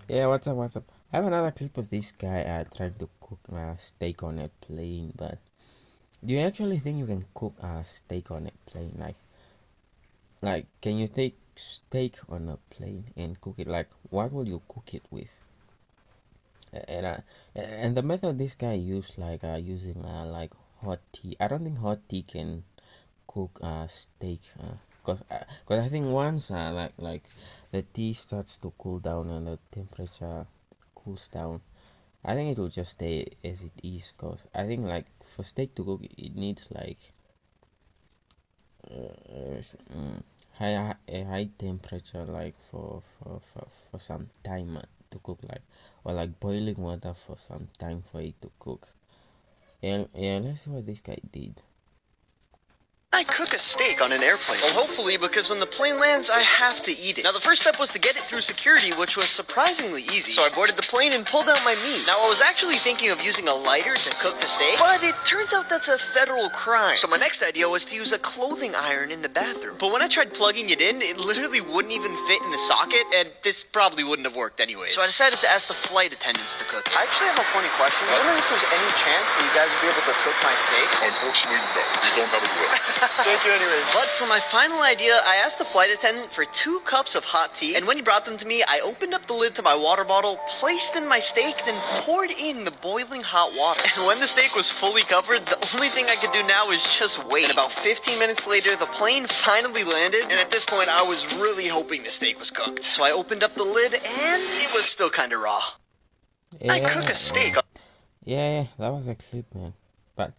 Yeah, what's up? What's up? I have another clip of this guy trying to cook steak on a plane. But do you actually think you can cook steak on a plane? Like, can you take steak on a plane and cook it? Like, what will you cook it with? And the method this guy used, like using like hot tea. I don't think hot tea can cook steak. Cause I think once like the tea starts to cool down and the temperature cools down, I think it will just stay as it is. Cause I think like for steak to cook, it needs like a high temperature, like for some time to cook, like, or like boiling water for some time for it to cook. And yeah, let's see what this guy did. I cook a steak on an airplane? Well, hopefully, because when the plane lands, I have to eat it. Now, the first step was to get it through security, which was surprisingly easy. So I boarded the plane and pulled out my meat. Now, I was actually thinking of using a lighter to cook the steak, but it turns out that's a federal crime. So my next idea was to use a clothing iron in the bathroom. But when I tried plugging it in, it literally wouldn't even fit in the socket, and this probably wouldn't have worked anyways. So I decided to ask the flight attendants to cook it. I actually have a funny question. I was wondering if there's any chance that you guys would be able to cook my steak? Unfortunately, no. We don't have a grill. Thank you anyways. But for my final idea, I asked the flight attendant for 2 cups of hot tea, and when he brought them to me, I opened up the lid to my water bottle, placed in my steak, then poured in the boiling hot water. And when the steak was fully covered, the only thing I could do now is just wait. And about 15 minutes later, the plane finally landed, and at this point, I was really hoping the steak was cooked. So I opened up the lid, and it was still kinda raw. I cook a steak. Yeah, that was a clip, man. But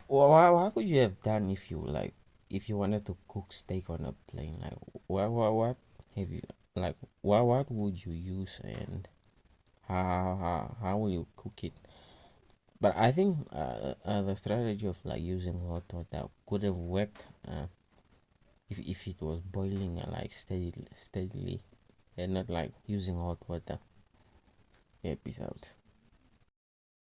what would you have done if you like if you wanted to cook steak on a plane? Like, what have you like? What would you use, and how will you cook it? But I think the strategy of like using hot water could have worked if it was boiling like steadily, and not like using hot water. Yeah, peace out.